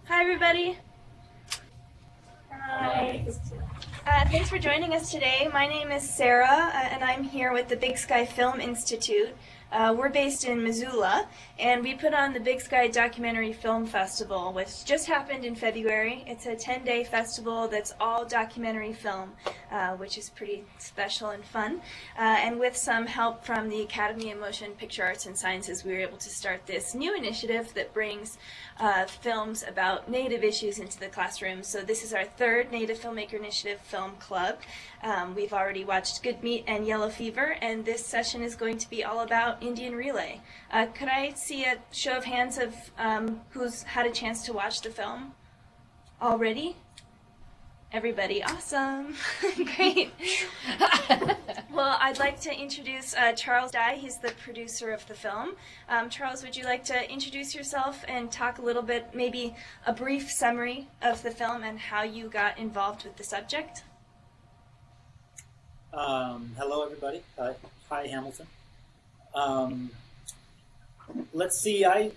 Hi, everybody. Hi. Thanks for joining us today. My name is Sarah, and I'm here with the Big Sky Film Institute. We're based in Missoula, and we put on the Big Sky Documentary Film Festival, which just happened in February. It's a 10-day festival that's all documentary film, which is pretty special and fun. And with some help from the Academy of Motion Picture Arts and Sciences, we were able to start this new initiative that brings films about Native issues into the classroom. So this is our third Native Filmmaker Initiative Film Club. We've already watched Good Meat and Yellow Fever, and this session is going to be all about Indian Relay. Could I see a show of hands of who's had a chance to watch the film already? Everybody, awesome. Great. Well, I'd like to introduce Charles Dye. He's the producer of the film. Charles, would you like to introduce yourself and talk a little bit, maybe a brief summary of the film and how you got involved with the subject? Hello, everybody. Hi, Hamilton. Let's see. I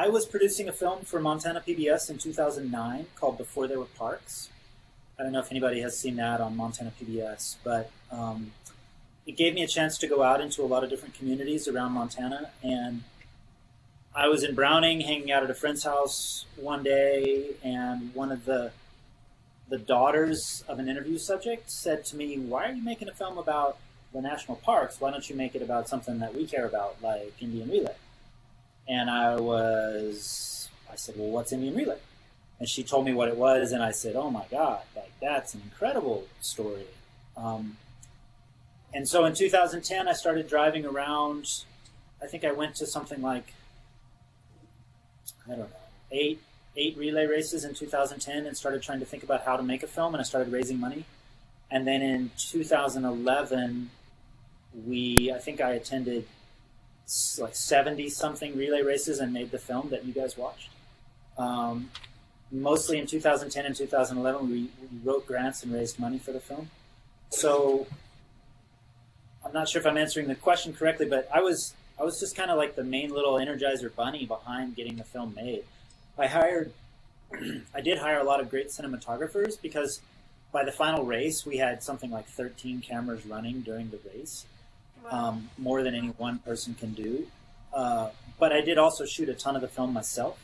was producing a film for Montana PBS in 2009 called Before There Were Parks. I don't know if anybody has seen that on Montana PBS, but it gave me a chance to go out into a lot of different communities around Montana. And I was in Browning hanging out at a friend's house one day, and one of the daughters of an interview subject said to me, "Why are you making a film about the national parks? Why don't you make it about something that we care about, like Indian Relay?" And I said, "Well, what's Indian Relay?" And she told me what it was, and I said, "Oh my God, like that's an incredible story." And so in 2010, I started driving around. I think I went to something like, I don't know, eight relay races in 2010, and started trying to think about how to make a film, and I started raising money. And then in 2011, I think I attended like 70-something relay races and made the film that you guys watched. Mostly in 2010 and 2011, we wrote grants and raised money for the film. So I'm not sure if I'm answering the question correctly, but I was just kind of like the main little Energizer bunny behind getting the film made. I did hire a lot of great cinematographers, because by the final race, we had something like 13 cameras running during the race. Wow. More than any one person can do. But I did also shoot a ton of the film myself.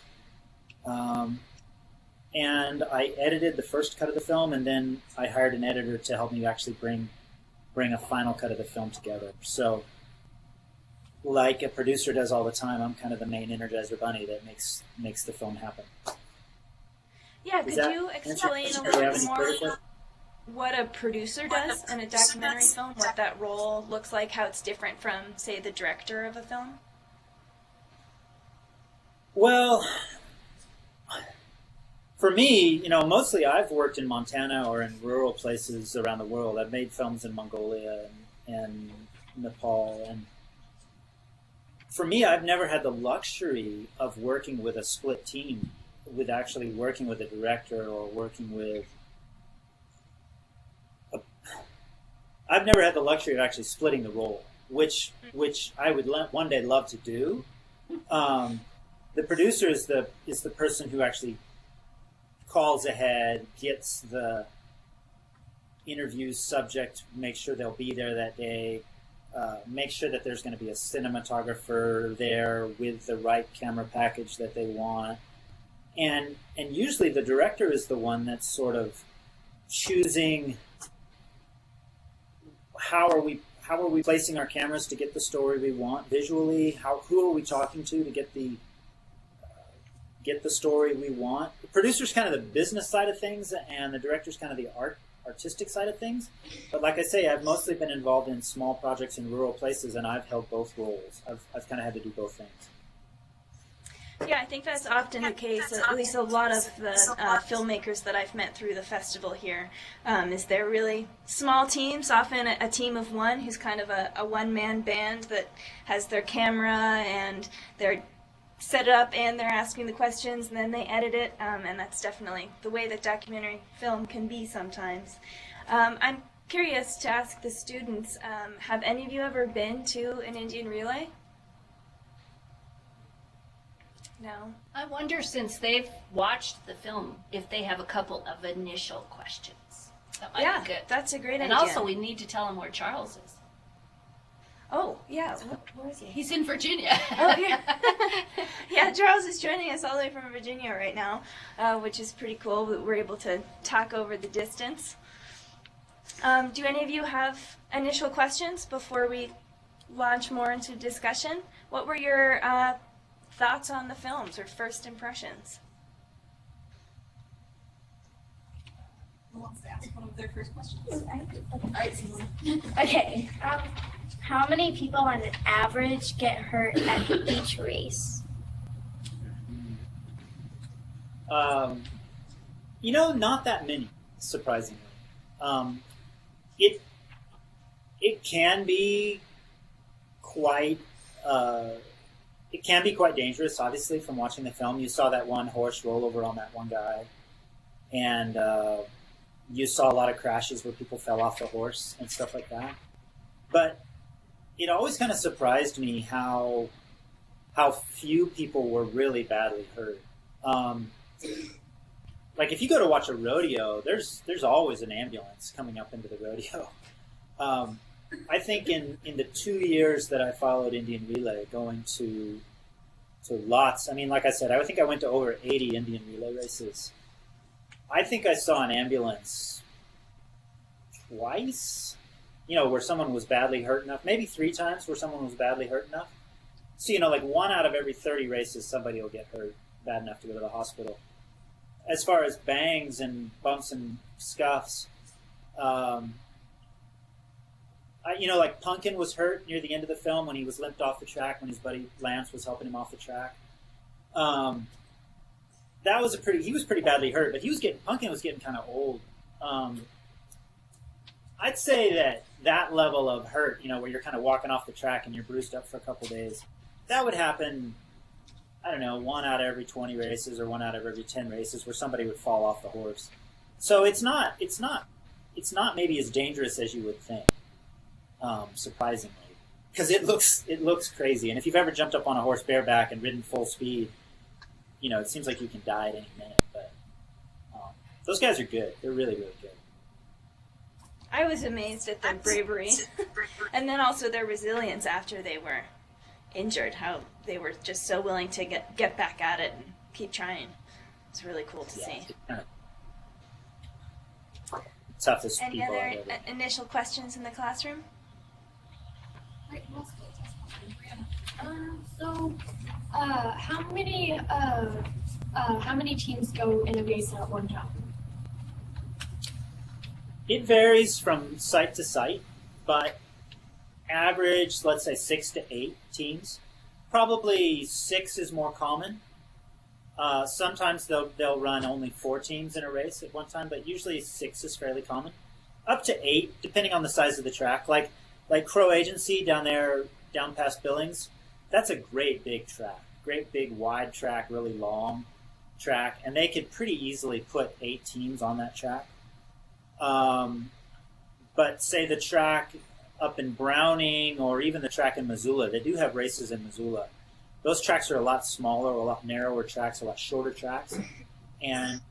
And I edited the first cut of the film, and then I hired an editor to help me actually bring a final cut of the film together. So, like a producer does all the time, I'm kind of the main Energizer bunny that makes the film happen. Yeah, could you explain a little bit more what a producer does in a documentary film, what that role looks like, how it's different from, say, the director of a film? Well, for me, mostly I've worked in Montana or in rural places around the world. I've made films in Mongolia and Nepal. And for me, I've never had the luxury of working with a split team, with actually working with a director or working with... I've never had the luxury of actually splitting the role, which I would one day love to do. The producer is the person who actually calls ahead, gets the interview subject, makes sure they'll be there that day, make sure that there's going to be a cinematographer there with the right camera package that they want. And usually the director is the one that's sort of choosing how are we placing our cameras to get the story we want visually, who are we talking to get the story we want. The producer's kind of the business side of things, and the director's kind of the artistic side of things. But like I say, I've mostly been involved in small projects in rural places, and I've held both roles. I've kind of had to do both things. Yeah, I think that's often the case, at least a lot of the filmmakers that I've met through the festival here, is they're really small teams, often a team of one who's kind of a one-man band that has their camera and they're set up and they're asking the questions and then they edit it, and that's definitely the way that documentary film can be sometimes. I'm curious to ask the students, have any of you ever been to an Indian Relay? No. I wonder, since they've watched the film, if they have a couple of initial questions. That might be good. That's a great And idea. also, we need to tell them where Charles is. Oh, yeah. Where is he? He's in Virginia. Oh, yeah. Yeah, Charles is joining us all the way from Virginia right now, which is pretty cool. We're able to talk over the distance. Do any of you have initial questions before we launch more into discussion? What were your thoughts on the films or first impressions? Who wants to ask one of their first questions? Okay. How many people on average get hurt at each race? Not that many, surprisingly. It can be quite dangerous. Obviously, from watching the film, you saw that one horse roll over on that one guy, and you saw a lot of crashes where people fell off the horse and stuff like that. But it always kind of surprised me how few people were really badly hurt. Like if you go to watch a rodeo, there's always an ambulance coming up into the rodeo. I think in the 2 years that I followed Indian Relay, going to lots. I mean, like I said, I think I went to over 80 Indian Relay races. I think I saw an ambulance twice. Where someone was badly hurt enough, maybe 3 times where someone was badly hurt enough. So, like 1 out of every 30 races, somebody will get hurt bad enough to go to the hospital. As far as bangs and bumps and scuffs, like Punkin was hurt near the end of the film when he was limped off the track when his buddy Lance was helping him off the track. He was pretty badly hurt, but Punkin was getting kind of old. I'd say that level of hurt, where you're kind of walking off the track and you're bruised up for a couple days, that would happen, I don't know, 1 out of every 20 races or 1 out of every 10 races where somebody would fall off the horse. So it's not maybe as dangerous as you would think, surprisingly, because it looks crazy. And if you've ever jumped up on a horse bareback and ridden full speed, it seems like you can die at any minute. But those guys are good. They're really, really good. I was amazed at their bravery and then also their resilience after they were injured, how they were just so willing to get back at it and keep trying. It's really cool to see. Toughest Any people other I've ever. initial questions in the classroom? How many teams go in a race at one time? It varies from site to site, but average, let's say 6 to 8 teams. Probably 6 is more common. Sometimes they'll run only 4 teams in a race at one time, but usually 6 is fairly common. Up to 8, depending on the size of the track. Like Crow Agency down there, down past Billings, that's a great big track. Great big wide track, really long track, and they could pretty easily put 8 teams on that track. But say the track up in Browning or even the track in Missoula, they do have races in Missoula. Those tracks are a lot smaller, a lot narrower tracks, a lot shorter tracks, and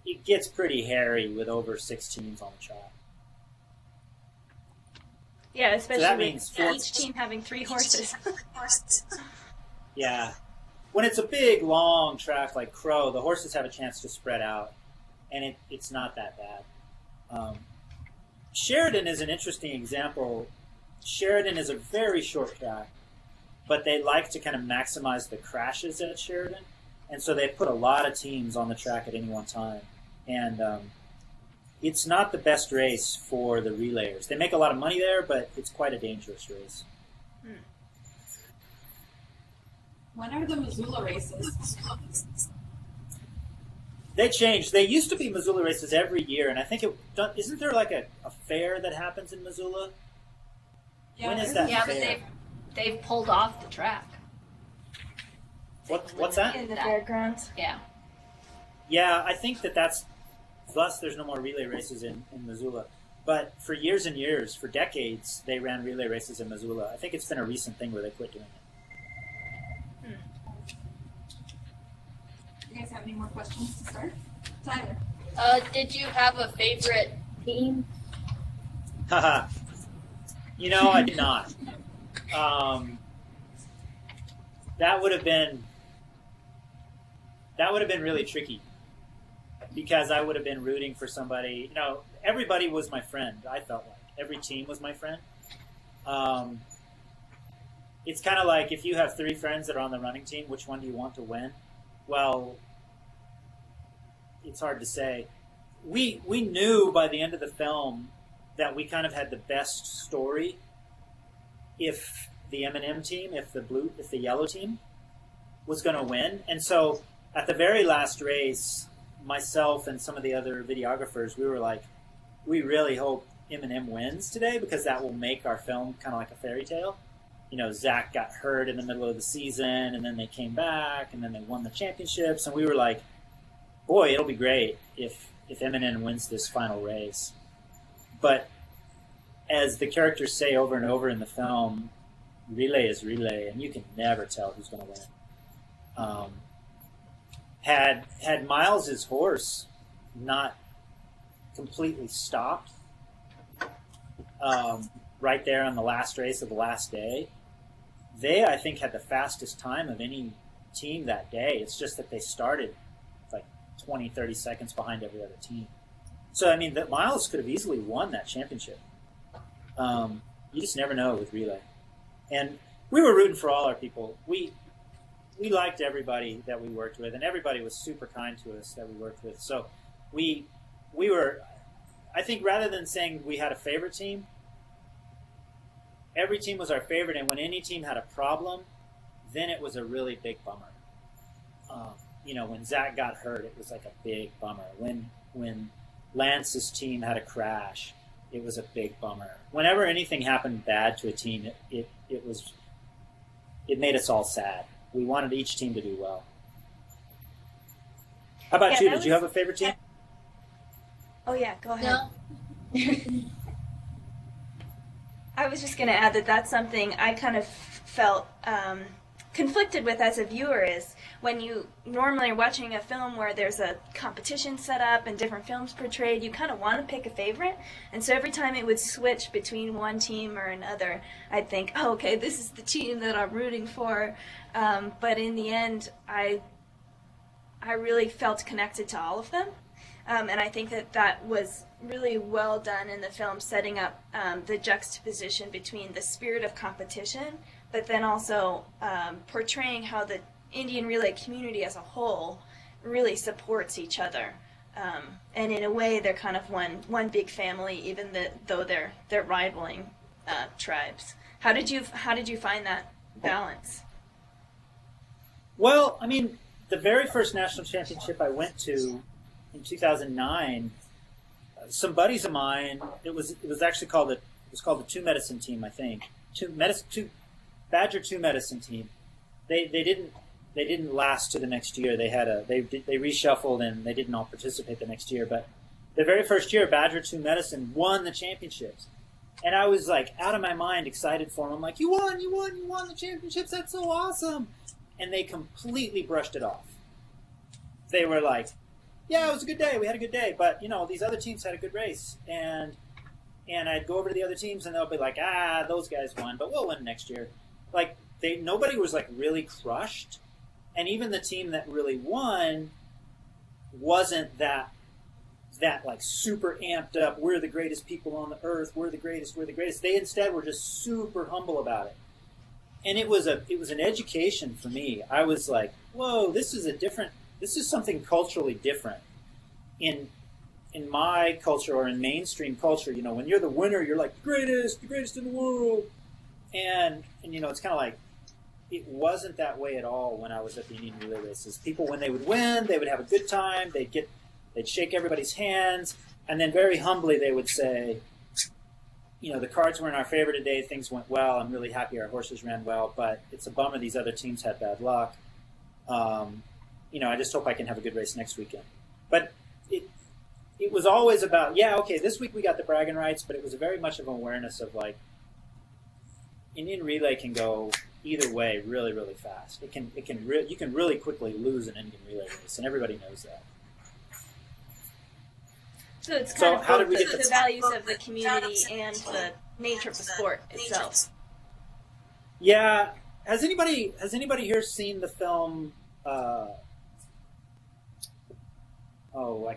it gets pretty hairy with over 6 teams on the track. Yeah, especially So that with means each team having 3 horses. Yeah. When it's a big, long track like Crow, the horses have a chance to spread out, and it's not that bad. Sheridan is an interesting example. Sheridan is a very short track, but they like to kind of maximize the crashes at Sheridan, and so they put a lot of teams on the track at any one time. And it's not the best race for the relayers. They make a lot of money there, but it's quite a dangerous race. When are the Missoula races? They changed. They used to be Missoula races every year, and I think isn't there like a fair that happens in Missoula? Yeah, When is that Yeah, fair? but they've pulled off the track. What's that? In the fairgrounds. Yeah. Yeah, I think thus there's no more relay races in Missoula. But for years and years, for decades, they ran relay races in Missoula. I think it's been a recent thing where they quit doing it. have any more questions to start? Tyler. Did you have a favorite team? Haha. I did not. That would have been really tricky because I would have been rooting for somebody. Everybody was my friend. I felt like every team was my friend. It's kind of like if you have 3 friends that are on the running team, which one do you want to win? Well, it's hard to say. We knew by the end of the film that we kind of had the best story if the Eminem team, if the yellow team was going to win. And so at the very last race, myself and some of the other videographers, we were like, we really hope Eminem wins today because that will make our film kind of like a fairy tale. Zach got hurt in the middle of the season and then they came back and then they won the championships. And we were like, boy, it'll be great if Eminem wins this final race. But as the characters say over and over in the film, relay is relay, and you can never tell who's going to win. Had Miles's horse not completely stopped right there on the last race of the last day, they, I think, had the fastest time of any team that day. It's just that they started like 20, 30 seconds behind every other team. So, that Miles could have easily won that championship. You just never know with relay. And we were rooting for all our people. We liked everybody that we worked with, and everybody was super kind to us that we worked with. So we were, I think rather than saying we had a favorite team, every team was our favorite, and when any team had a problem, then it was a really big bummer. When Zach got hurt, it was like a big bummer. When Lance's team had a crash, it was a big bummer. Whenever anything happened bad to a team, it made us all sad. We wanted each team to do well. How about you? Did you have a favorite team? Oh yeah, go ahead. No. I was just going to add that that's something I kind of felt conflicted with as a viewer is when you normally are watching a film where there's a competition set up and different films portrayed, you kind of want to pick a favorite. And so every time it would switch between one team or another, I'd think, oh, okay, this is the team that I'm rooting for. But in the end, I really felt connected to all of them. And I think that was really well done in the film, setting up the juxtaposition between the spirit of competition, but then also portraying how the Indian relay community as a whole really supports each other. And in a way, they're kind of one big family, even though they're rivaling tribes. How did you find that balance? Well, the very first national championship I went to in 2009, some buddies of mine, it was actually called the Two Medicine Team, I think. Badger Two Medicine Team. They didn't last to the next year. They reshuffled and they didn't all participate the next year. But the very first year, Badger Two Medicine won the championships, and I was like out of my mind, excited for them. I'm like, you won the championships. That's so awesome! And they completely brushed it off. They were like, yeah, it was a good day. We had a good day. But, these other teams had a good race. And I'd go over to the other teams, and they'll be like, those guys won, but we'll win next year. Like, nobody was, like, really crushed. And even the team that really won wasn't that like, super amped up, we're the greatest people on the earth, we're the greatest. They instead were just super humble about it. And it was an education for me. I was like, whoa, this is something culturally different. In my culture or in mainstream culture, when you're the winner, you're like the greatest in the world. And it's kind of like, it wasn't that way at all when I was at the Indian relay races. People, when they would win, they would have a good time. They'd shake everybody's hands, and then very humbly they would say, the cards were in our favor today. Things went well. I'm really happy our horses ran well, but it's a bummer these other teams had bad luck. I just hope I can have a good race next weekend. But it was always about, this week we got the bragging rights, but it was very much of an awareness of like, Indian relay can go, either way really, really fast. You can really quickly lose an Indian relay race, and everybody knows that. So it's So kind of how both did we get the values of the community and the nature of the sport itself. Yeah. Has anybody here seen the film? I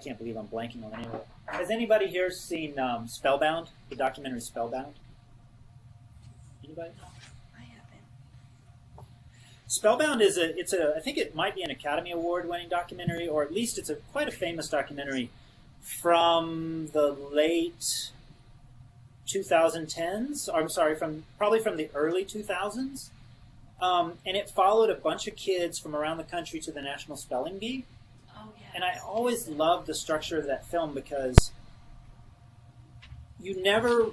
can't believe I'm blanking on the name of it. Has anybody here seen Spellbound, the documentary Spellbound? Anybody? I haven't. Spellbound is I think it might be an Academy Award winning documentary, or at least it's quite a famous documentary from the late 2010s. Or, I'm sorry, probably from the early 2000s. And it followed a bunch of kids from around the country to the National Spelling Bee. Oh, yeah. And I always loved the structure of that film because you never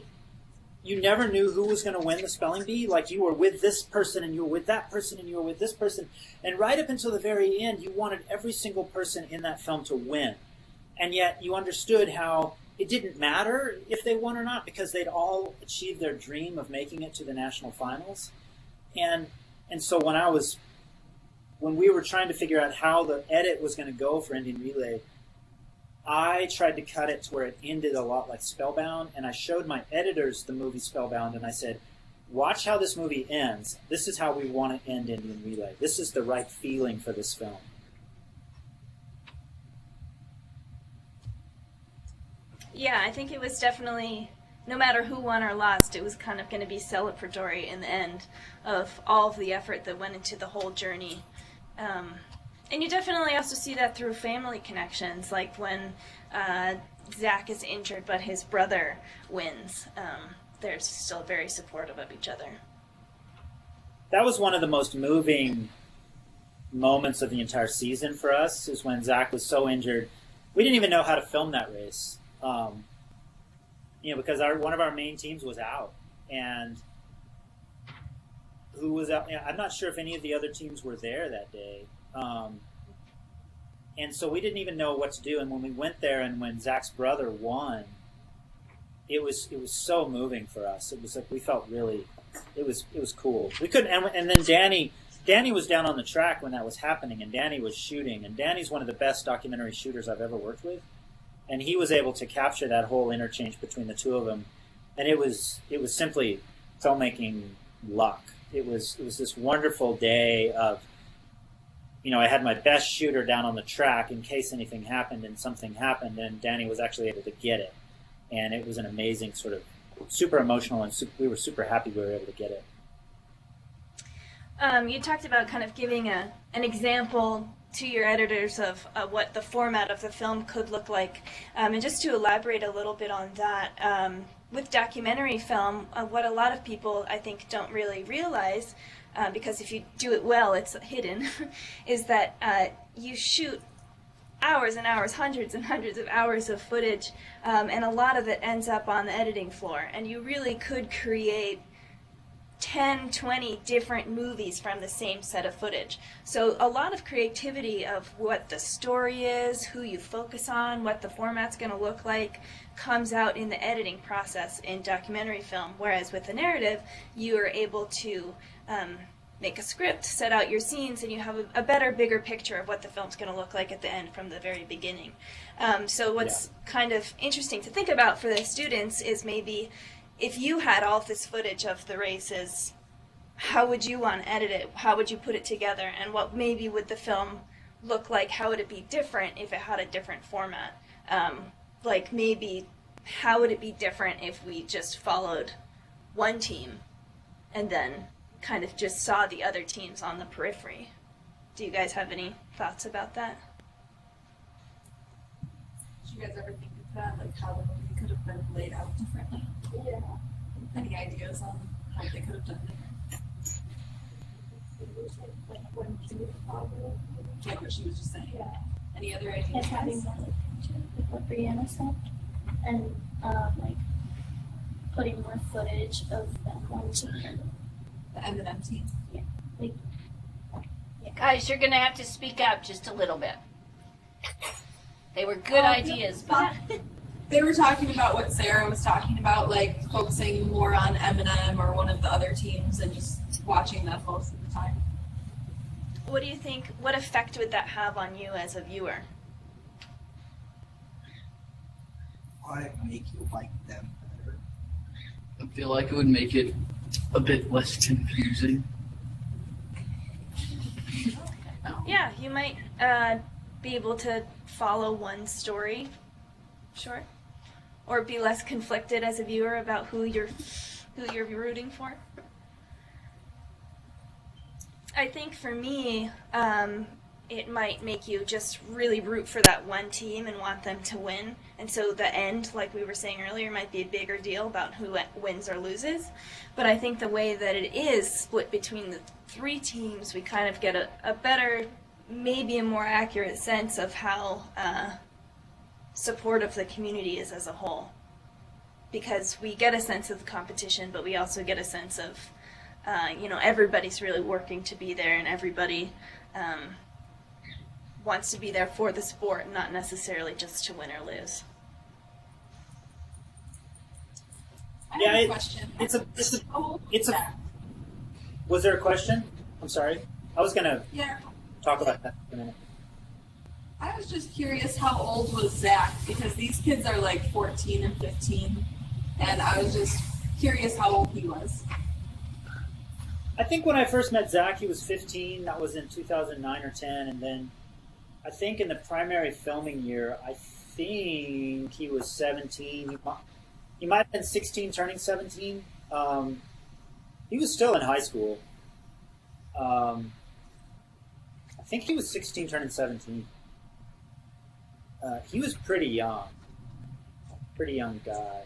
knew who was going to win the spelling bee. Like, you were with this person, and you were with that person, and you were with this person. And right up until the very end, you wanted every single person in that film to win. And yet you understood how it didn't matter if they won or not because they'd all achieved their dream of making it to the national finals. And so when we were trying to figure out how the edit was going to go for Indian Relay, I tried to cut it to where it ended a lot like Spellbound, and I showed my editors the movie Spellbound, and I said, watch how this movie ends. This is how we want to end Indian Relay. This is the right feeling for this film. Yeah, I think it was definitely, no matter who won or lost, it was kind of going to be celebratory in the end of all of the effort that went into the whole journey. And you definitely also see that through family connections, like when Zach is injured but his brother wins. They're still very supportive of each other. That was one of the most moving moments of the entire season for us, is when Zach was so injured. We didn't even know how to film that race, because one of our main teams was out. And who was out? I'm not sure if any of the other teams were there that day. And so we didn't even know what to do. And when we went there and when Zach's brother won, it was so moving for us. It was like we felt really, it was cool. We couldn't, and then Danny was down on the track when that was happening, and Danny was shooting. And Danny's one of the best documentary shooters I've ever worked with. And he was able to capture that whole interchange between the two of them. And it was simply filmmaking luck. It was this wonderful day of, I had my best shooter down on the track in case anything happened, and something happened, and Danny was actually able to get it. And it was an amazing sort of super emotional, and we were super happy we were able to get it. You talked about kind of giving an example to your editors of what the format of the film could look like. And just to elaborate a little bit on that, with documentary film, what a lot of people, I think, don't really realize, because if you do it well, it's hidden, is that you shoot hours and hours, hundreds and hundreds of hours of footage, and a lot of it ends up on the editing floor. And you really could create 10, 20 different movies from the same set of footage. So a lot of creativity of what the story is, who you focus on, what the format's going to look like, comes out in the editing process in documentary film. Whereas with the narrative, you are able to make a script, set out your scenes, and you have a better, bigger picture of what the film's going to look like at the end from the very beginning. So what's kind of interesting to think about for the students is maybe if you had all of this footage of the races, how would you want to edit it? How would you put it together? And what maybe would the film look like? How would it be different if it had a different format? Like maybe how would it be different if we just followed one team and then kind of just saw the other teams on the periphery? Do you guys have any thoughts about that? Did you guys ever think of that? Like how the movie could have been laid out differently? Yeah. Any ideas on how they could have done it? Like what she was just saying. Yeah. Any other ideas? It's having more like what Brianna said, and like putting more footage of that one team. The Eminem team. Yeah. Like, Guys, you're going to have to speak up just a little bit. They were good ideas, but They were talking about what Sarah was talking about, like focusing more on Eminem or one of the other teams and just watching them most of the time. What do you think, what effect would that have on you as a viewer? Why make you like them better? I feel like it would make it a bit less confusing. Yeah, you might be able to follow one story, sure, or be less conflicted as a viewer about who you're rooting for. I think for me, it might make you just really root for that one team and want them to win. And so the end, like we were saying earlier, might be a bigger deal about who wins or loses. But I think the way that it is split between the three teams, we kind of get a better, maybe a more accurate sense of how supportive the community is as a whole. Because we get a sense of the competition, but we also get a sense of, everybody's really working to be there, and everybody wants to be there for the sport, not necessarily just to win or lose. I have a question. Was there a question? I'm sorry. I was gonna Yeah. talk about that in a minute. I was just curious, how old was Zach? Because these kids are like 14 and 15, and I was just curious how old he was. I think when I first met Zach, he was 15. That was in 2009 or 10, and then I think in the primary filming year, I think he was 17. He might have been 16, turning 17. He was still in high school. I think he was 16, turning 17. He was pretty young guy.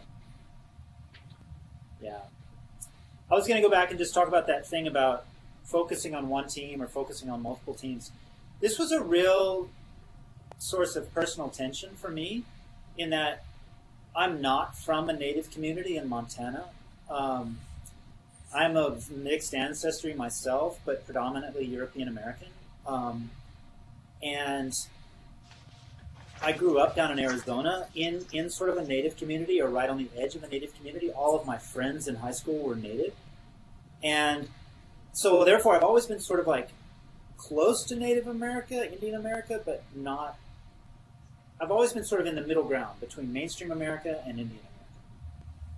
Yeah. I was going to go back and just talk about that thing about focusing on one team or focusing on multiple teams. This was a real source of personal tension for me, in that I'm not from a Native community in Montana. I'm of mixed ancestry myself, but predominantly European American. And I grew up down in Arizona in sort of a Native community, or right on the edge of a Native community. All of my friends in high school were Native. And so therefore I've always been sort of like close to Native America, Indian America, but not, I've always been sort of in the middle ground between mainstream America and Indian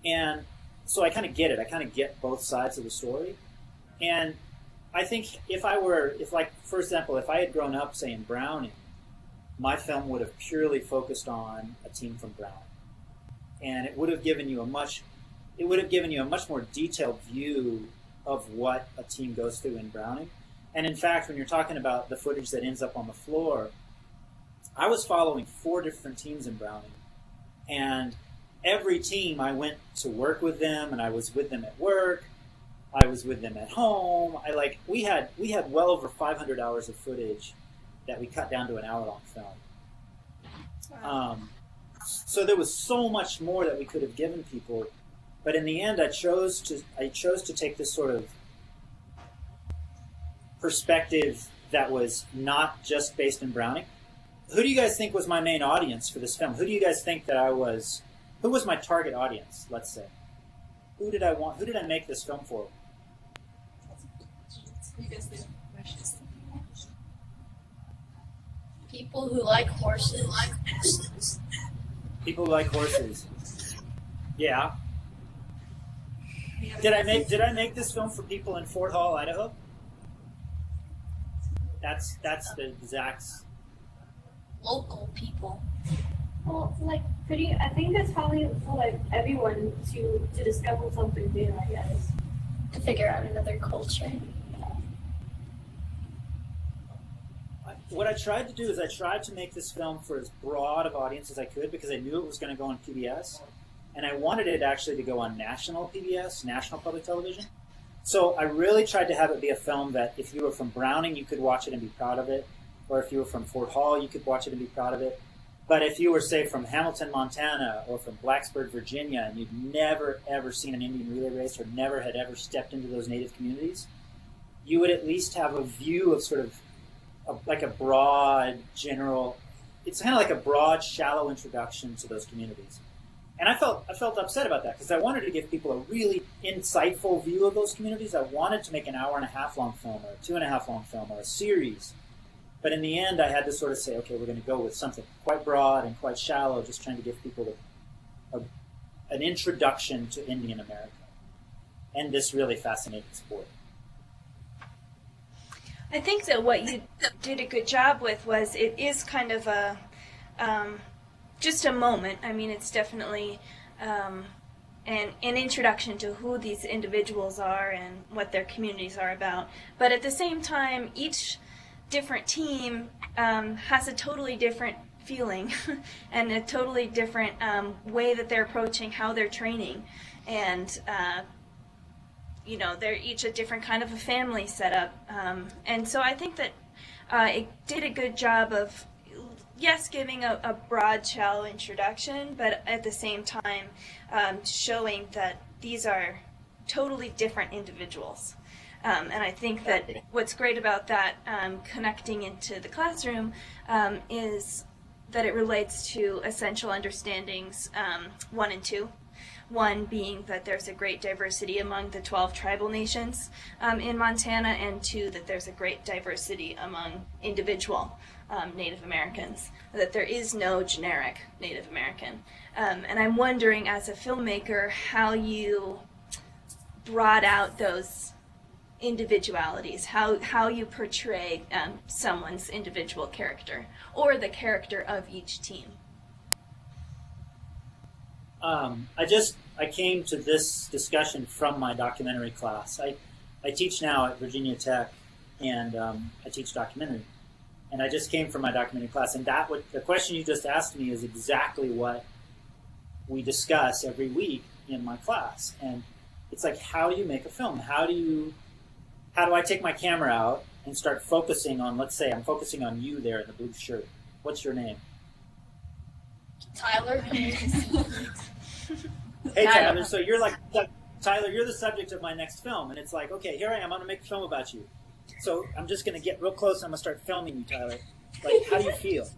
America. And so I kind of get it. I kind of get both sides of the story. And I think for example, if I had grown up, say, in Browning, my film would have purely focused on a team from Browning. And it would have given you a much more detailed view of what a team goes through in Browning. And in fact, when you're talking about the footage that ends up on the floor, I was following 4 different teams in Browning. And every team, I went to work with them, and I was with them at work. I was with them at home. We had well over 500 hours of footage that we cut down to an hour-long film. Wow. So there was so much more that we could have given people, but in the end, I chose to take this sort of perspective that was not just based in Browning. Who do you guys think was my main audience for this film? Who do you guys think that I was? Who was my target audience? Let's say. Who did I want? Who did I make this film for? You guys think? People who like horses. People who like horses. Yeah. Yeah, Did I make this film for people in Fort Hall, Idaho? That's the Zach's. Local people. Well, I think that's probably for everyone to discover something new, I guess. To figure out another culture. What I tried to do is I tried to make this film for as broad of audience as I could, because I knew it was going to go on PBS, and I wanted it actually to go on national PBS, national public television. So I really tried to have it be a film that if you were from Browning, you could watch it and be proud of it, or if you were from Fort Hall, you could watch it and be proud of it. But if you were, say, from Hamilton, Montana, or from Blacksburg, Virginia, and you'd never, ever seen an Indian relay race, or never had ever stepped into those Native communities, you would at least have a view of sort of like a broad, general, it's kind of like a broad, shallow introduction to those communities. And I felt upset about that because I wanted to give people a really insightful view of those communities. I wanted to make an 1.5 hour long film or a 2.5 long film or a series. But in the end, I had to sort of say, okay, we're going to go with something quite broad and quite shallow, just trying to give people an introduction to Indian America and this really fascinating sport. I think that what you did a good job with was it is kind of a just a moment. I mean, it's definitely an introduction to who these individuals are and what their communities are about. But at the same time, each different team has a totally different feeling and a totally different way that they're approaching how they're training. And you know, they're each a different kind of a family setup. And so I think that it did a good job of, yes, giving a broad, shallow introduction, but at the same time showing that these are totally different individuals. And I think that what's great about that connecting into the classroom is that it relates to essential understandings 1 and 2. 1 being that there's a great diversity among the 12 tribal nations in Montana, and 2, that there's a great diversity among individual Native Americans, that there is no generic Native American. And I'm wondering, as a filmmaker, how you brought out those individualities, how you portray someone's individual character, or the character of each team. I came to this discussion from my documentary class. I teach now at Virginia Tech, and I teach documentary. And I just came from my documentary class, and the question you just asked me is exactly what we discuss every week in my class. And it's like, how do you make a film? How do I take my camera out and start focusing on, let's say I'm focusing on you there in the blue shirt. What's your name? Tyler. Hey, Tyler, so you're like, Tyler, you're the subject of my next film. And it's like, okay, here I am, I'm going to make a film about you. So I'm just going to get real close and I'm going to start filming you, Tyler. Like, how do you feel?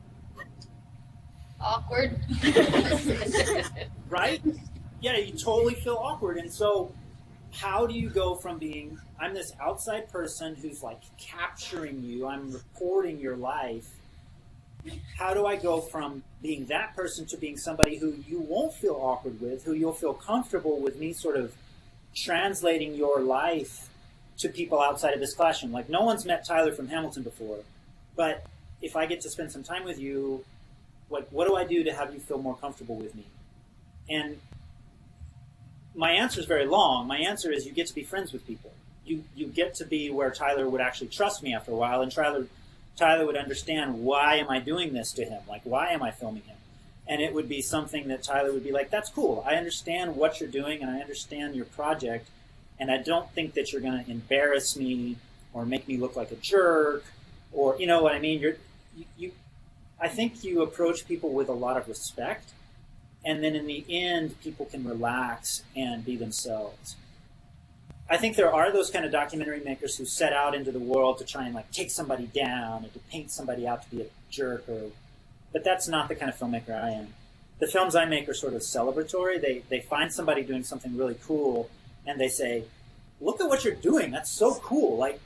Awkward. Right? Yeah, you totally feel awkward. And so how do you go from being, I'm this outside person who's like capturing you, I'm recording your life. How do I go from being that person to being somebody who you won't feel awkward with, who you'll feel comfortable with me sort of translating your life to people outside of this classroom? Like, no one's met Tyler from Hamilton before, but if I get to spend some time with you, like, what do I do to have you feel more comfortable with me? And my answer is very long. My answer is you get to be friends with people. You get to be where Tyler would actually trust me after a while, and Tyler would understand, why am I doing this to him? Like, why am I filming him? And it would be something that Tyler would be like, that's cool. I understand what you're doing, and I understand your project, and I don't think that you're going to embarrass me or make me look like a jerk, or, you know what I mean? I think you approach people with a lot of respect, and then in the end, people can relax and be themselves. I think there are those kind of documentary makers who set out into the world to try and like take somebody down and to paint somebody out to be a jerk, but that's not the kind of filmmaker I am. The films I make are sort of celebratory. They find somebody doing something really cool and they say, look at what you're doing. That's so cool. Like,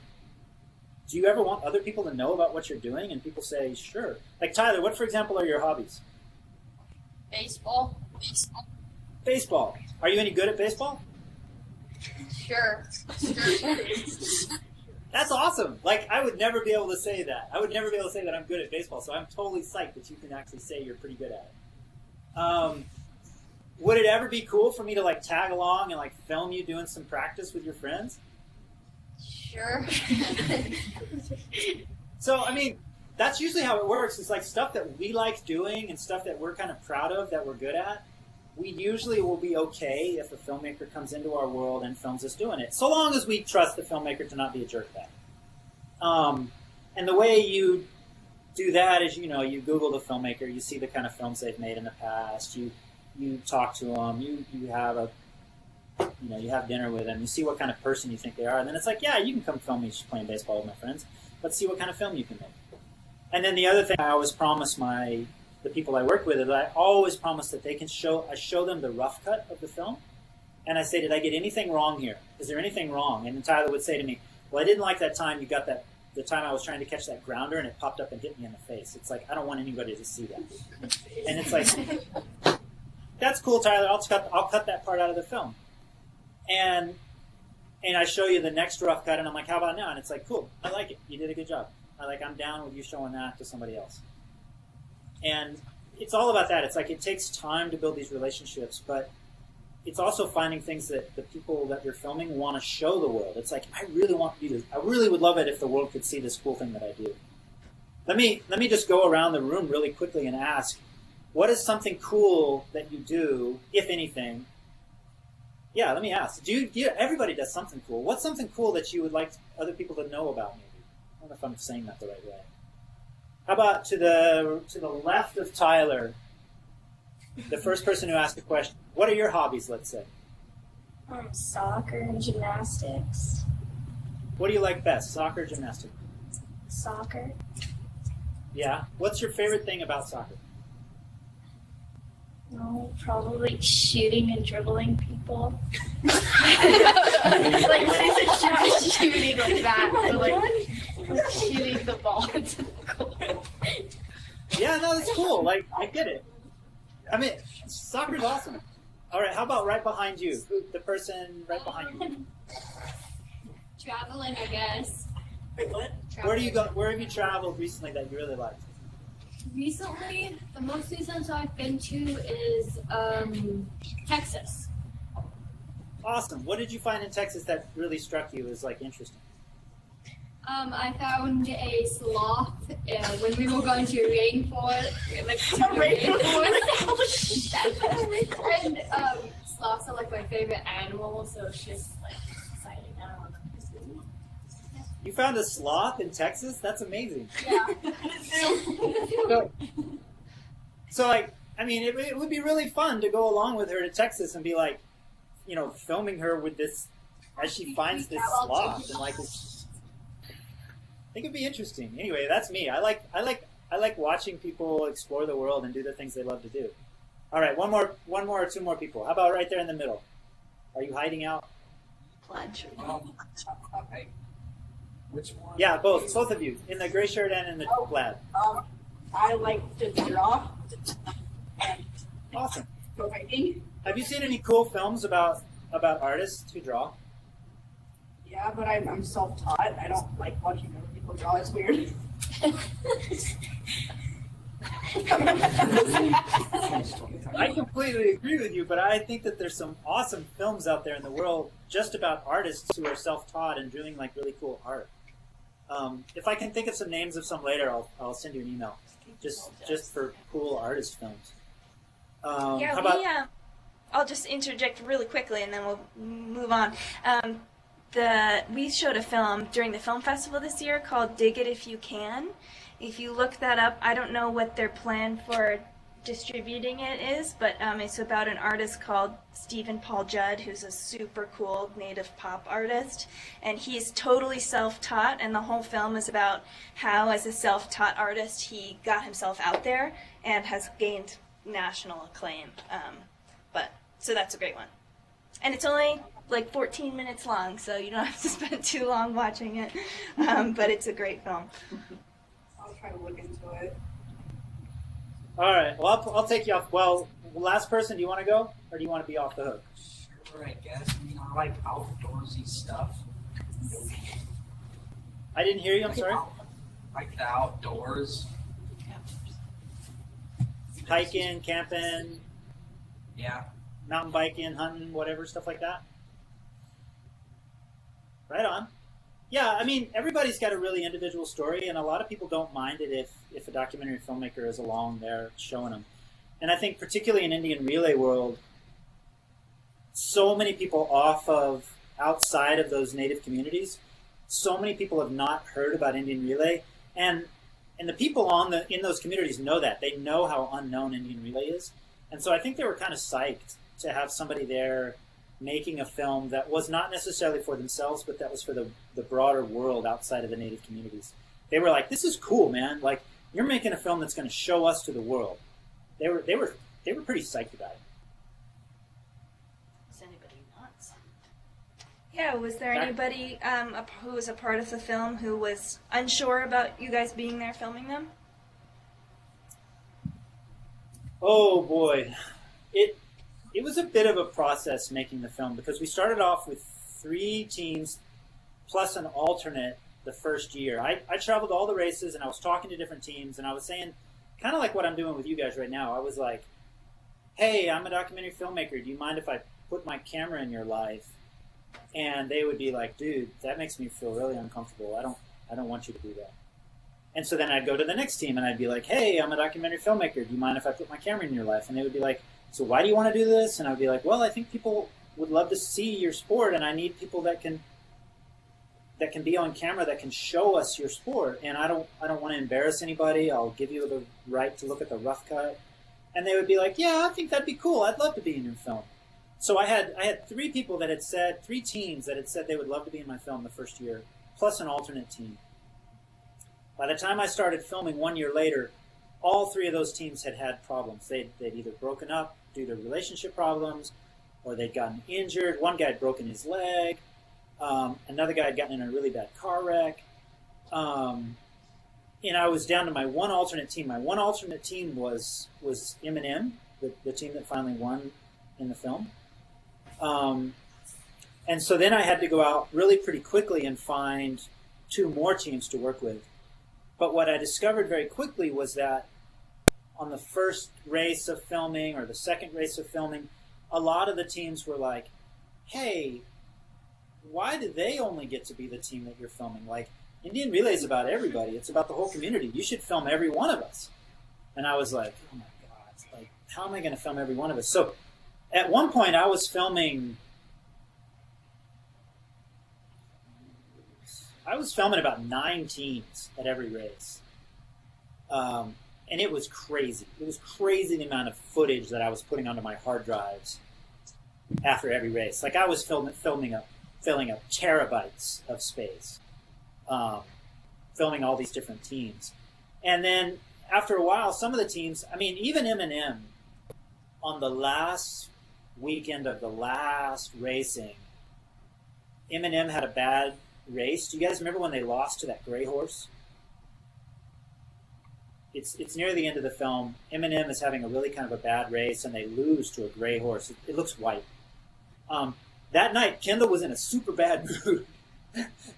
do you ever want other people to know about what you're doing? And people say, sure. Like, Tyler, what, for example, are your hobbies? Baseball. Baseball. Are you any good at baseball? Sure. That's awesome. Like, I would never be able to say that. I would never be able to say that I'm good at baseball, so I'm totally psyched that you can actually say you're pretty good at it. Would it ever be cool for me to, like, tag along and, like, film you doing some practice with your friends? Sure. So, I mean, that's usually how it works. It's like stuff that we like doing and stuff that we're kind of proud of, that we're good at. We usually will be okay if a filmmaker comes into our world and films us doing it, so long as we trust the filmmaker to not be a jerkbag. And the way you do that is, you know, you Google the filmmaker, you see the kind of films they've made in the past, you talk to them, you have you have dinner with them, you see what kind of person you think they are, and then it's like, yeah, you can come film me just playing baseball with my friends. Let's see what kind of film you can make. And then the other thing I always promise my the people I work with is I always promise that they can I show them the rough cut of the film, and I say, did I get anything wrong here? Is there anything wrong? And then Tyler would say to me, well, I didn't like that time you got the time I was trying to catch that grounder and it popped up and hit me in the face. It's like, I don't want anybody to see that. And it's like, that's cool, Tyler. I'll cut that part out of the film. And I show you the next rough cut, and I'm like, how about now? And it's like, cool, I like it. You did a good job. I'm down with you showing that to somebody else. And it's all about that. It's like it takes time to build these relationships, but it's also finding things that the people that you're filming want to show the world. It's like, I really would love it if the world could see this cool thing that I do. Let me just go around the room really quickly and ask, what is something cool that you do, if anything? Yeah, let me ask. Everybody does something cool. What's something cool that you would like other people to know about, maybe? I don't know if I'm saying that the right way. How about to the left of Tyler, the first person who asked a question? What are your hobbies, let's say? Soccer and gymnastics. What do you like best, soccer or gymnastics? Soccer. Yeah. What's your favorite thing about soccer? No, probably shooting and dribbling people. Like shooting like that, so like shooting the ball into the goal. Yeah, no, that's cool. Like, I get it. I mean, soccer's awesome. All right, how about right behind you? The person right behind you. Traveling, I guess. Wait, what? Where do you go? Where have you traveled recently that you really liked? Recently, the most recent I've been to is Texas. Awesome. What did you find in Texas that really struck you as like interesting? I found a sloth when we were going to rainforest, and sloths are like my favorite animal, so it's just like exciting. I don't know. You found a sloth in Texas? That's amazing. Yeah. So like, I mean, it would be really fun to go along with her to Texas and be like, you know, filming her with this as she finds this sloth and like. I think it'd be interesting. Anyway, that's me. I like watching people explore the world and do the things they love to do. All right, one more or two more people. How about right there in the middle? Are you hiding out? Which one? Yeah, both of you, in the gray shirt and in the plaid. I like to draw. Awesome. Writing. Have you seen any cool films about artists who draw? Yeah, but I'm self-taught. I don't like watching other people draw. It's weird. I completely agree with you, but I think that there's some awesome films out there in the world just about artists who are self-taught and doing like really cool art. If I can think of some names of some later, I'll send you an email. Just for cool artist films. Yeah, how about, I'll just interject really quickly and then we'll move on. We showed a film during the film festival this year called Dig It If You Can. If you look that up, I don't know what their plan for distributing it is, but it's about an artist called Stephen Paul Judd, who's a super cool native pop artist, and he's totally self-taught, and the whole film is about how, as a self-taught artist, he got himself out there and has gained national acclaim. So that's a great one. And it's only like 14 minutes long, so you don't have to spend too long watching it, but it's a great film. I'll try to look into it. all right, well, I'll take you off. Well, last person, do you want to go, or do you want to be off the hook? Sure, I guess. I mean, I like outdoorsy stuff. I didn't hear you, I'm sorry. Like the outdoors. Hiking, camping, Yeah. mountain biking, hunting, whatever, stuff like that. Right on. Yeah, I mean, everybody's got a really individual story, and a lot of people don't mind it if a documentary filmmaker is along there showing them. And I think particularly in Indian relay world, so many people outside of those native communities, so many people have not heard about Indian relay, and the people in those communities know that. They know how unknown Indian relay is. And so I think they were kind of psyched to have somebody there making a film that was not necessarily for themselves, but that was for the broader world outside of the native communities. They were like, this is cool, man. Like, you're making a film that's going to show us to the world. they were pretty psyched about it. Is anybody nuts? Yeah, was there anybody who was a part of the film who was unsure about you guys being there filming them? Oh boy, it was a bit of a process making the film because we started off with 3 teams plus an alternate the first year. I traveled all the races and I was talking to different teams and I was saying, kind of like what I'm doing with you guys right now, I was like, hey, I'm a documentary filmmaker. Do you mind if I put my camera in your life? And they would be like, dude, that makes me feel really uncomfortable. I don't want you to do that. And so then I'd go to the next team and I'd be like, hey, I'm a documentary filmmaker. Do you mind if I put my camera in your life? And they would be like, so why do you want to do this? And I'd be like, well, I think people would love to see your sport and I need people that can be on camera, that can show us your sport. And I don't want to embarrass anybody. I'll give you the right to look at the rough cut. And they would be like, yeah, I think that'd be cool. I'd love to be in your film. So I had 3 people that had said, 3 teams that had said they would love to be in my film the first year, plus an alternate team. By the time I started filming 1 year later, all 3 of those teams had problems. They'd either broken up due to relationship problems, or they'd gotten injured. One guy had broken his leg. Another guy had gotten in a really bad car wreck. And I was down to my one alternate team. My one alternate team was Eminem, the team that finally won in the film. And so then I had to go out really pretty quickly and find 2 more teams to work with. But what I discovered very quickly was that on the first race of filming or the second race of filming, a lot of the teams were like, hey, why do they only get to be the team that you're filming? Like, Indian Relay is about everybody. It's about the whole community. You should film every one of us. And I was like, oh my God, like, how am I going to film every one of us? So at one point I was filming about 9 teams at every race. And it was crazy. It was crazy the amount of footage that I was putting onto my hard drives after every race. Like I was filling up terabytes of space, filming all these different teams. And then after a while, some of the teams, I mean, even Eminem, on the last weekend of the last racing, Eminem had a bad race. Do you guys remember when they lost to that gray horse? It's near the end of the film. Eminem is having a really kind of a bad race, and they lose to a gray horse. It looks white. That night, Kendall was in a super bad mood.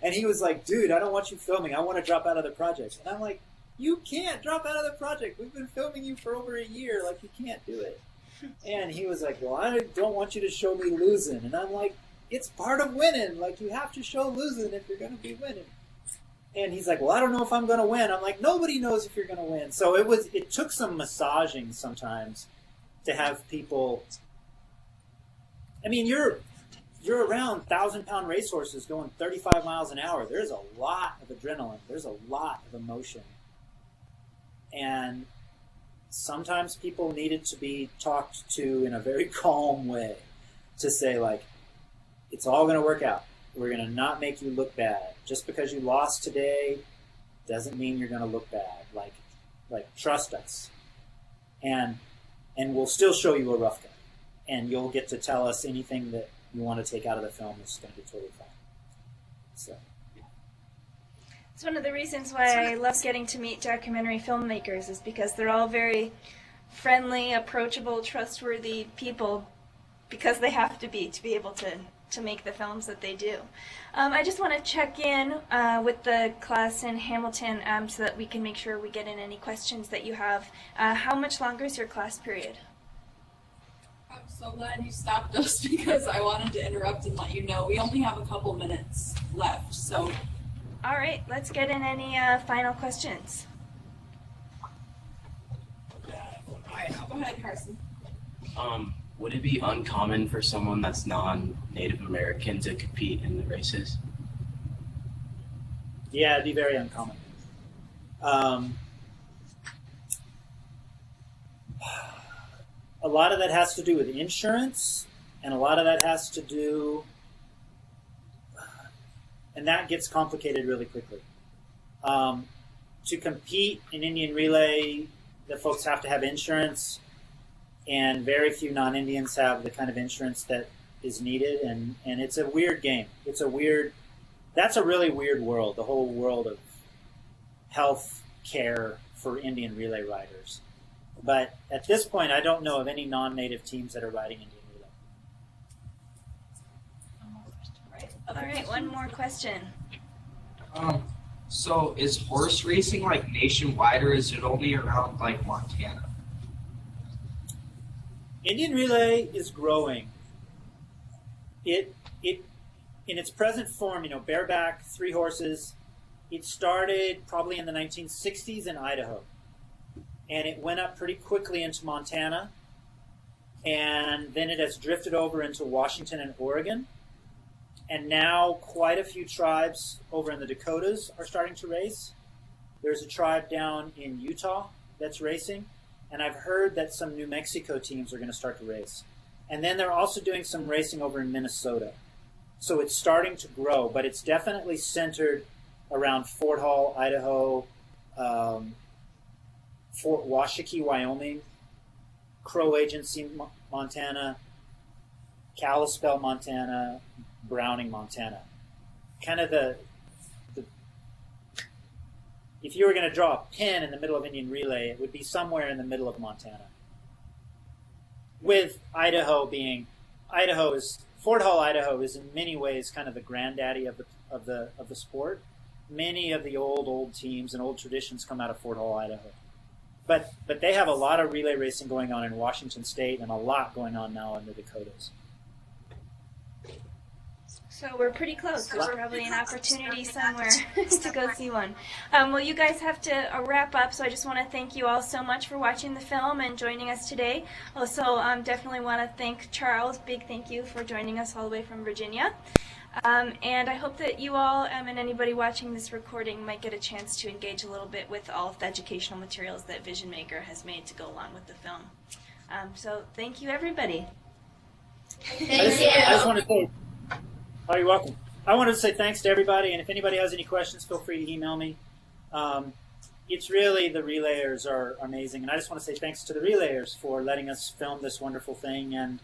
And he was like, dude, I don't want you filming. I want to drop out of the project. And I'm like, you can't drop out of the project. We've been filming you for over a year. Like, you can't do it. And he was like, well, I don't want you to show me losing. And I'm like, it's part of winning. Like, you have to show losing if you're going to be winning. And he's like, well, I don't know if I'm going to win. I'm like, nobody knows if you're going to win. So it took some massaging sometimes to have people. I mean, you're around 1,000-pound racehorses going 35 miles an hour. There's a lot of adrenaline. There's a lot of emotion. And sometimes people needed to be talked to in a very calm way to say, like, it's all going to work out. We're going to not make you look bad. Just because you lost today doesn't mean you're going to look bad. Like trust us. And we'll still show you a rough cut. And you'll get to tell us anything that you want to take out of the film. It's going to be totally fine. So. It's one of the reasons why I love getting to meet documentary filmmakers is because they're all very friendly, approachable, trustworthy people because they have to be able to make the films that they do. I just want to check in with the class in Hamilton so that we can make sure we get in any questions that you have. How much longer is your class period? I'm so glad you stopped us because I wanted to interrupt and let you know we only have a couple minutes left. So, all right, let's get in any final questions. Go ahead, Carson. Would it be uncommon for someone that's non-Native American to compete in the races? Yeah, it'd be very uncommon. A lot of that has to do with insurance, and a lot of that has to do, and that gets complicated really quickly. To compete in Indian Relay, the folks have to have insurance. and very few non-Indians have the kind of insurance that is needed, and it's a weird game. That's a really weird world, the whole world of health care for Indian relay riders. But at this point, I don't know of any non-native teams that are riding Indian relay. All right, one more question. So is horse racing like nationwide, or is it only around like Montana? Indian relay is growing. It in its present form, bareback, 3 horses. It started probably in the 1960s in Idaho, and it went up pretty quickly into Montana, and then it has drifted over into Washington and Oregon, and now quite a few tribes over in the Dakotas are starting to race. There's a tribe down in Utah that's racing, and I've heard that some New Mexico teams are going to start to race. And then they're also doing some racing over in Minnesota. So it's starting to grow, but it's definitely centered around Fort Hall, Idaho, Fort Washakie, Wyoming, Crow Agency, Montana, Kalispell, Montana, Browning, Montana. Kind of the if you were going to draw a pin in the middle of Indian relay, it would be somewhere in the middle of Montana. With Idaho being, Fort Hall, Idaho is in many ways kind of the granddaddy of the sport. Many of the old teams and old traditions come out of Fort Hall, Idaho. But they have a lot of relay racing going on in Washington State and a lot going on now in the Dakotas. So we're pretty close. There's probably an opportunity somewhere to go see one. Well, you guys have to wrap up, so I just want to thank you all so much for watching the film and joining us today. Also, definitely want to thank Charles. Big thank you for joining us all the way from Virginia. And I hope that you all and anybody watching this recording might get a chance to engage a little bit with all of the educational materials that Vision Maker has made to go along with the film. So thank you, everybody. I just want to say, oh, you're welcome. I wanted to say thanks to everybody, and if anybody has any questions, feel free to email me. It's really, the relayers are amazing, and I just want to say thanks to the relayers for letting us film this wonderful thing and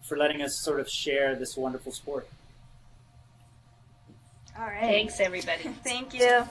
for letting us sort of share this wonderful sport. All right. Thanks, everybody. Thank you.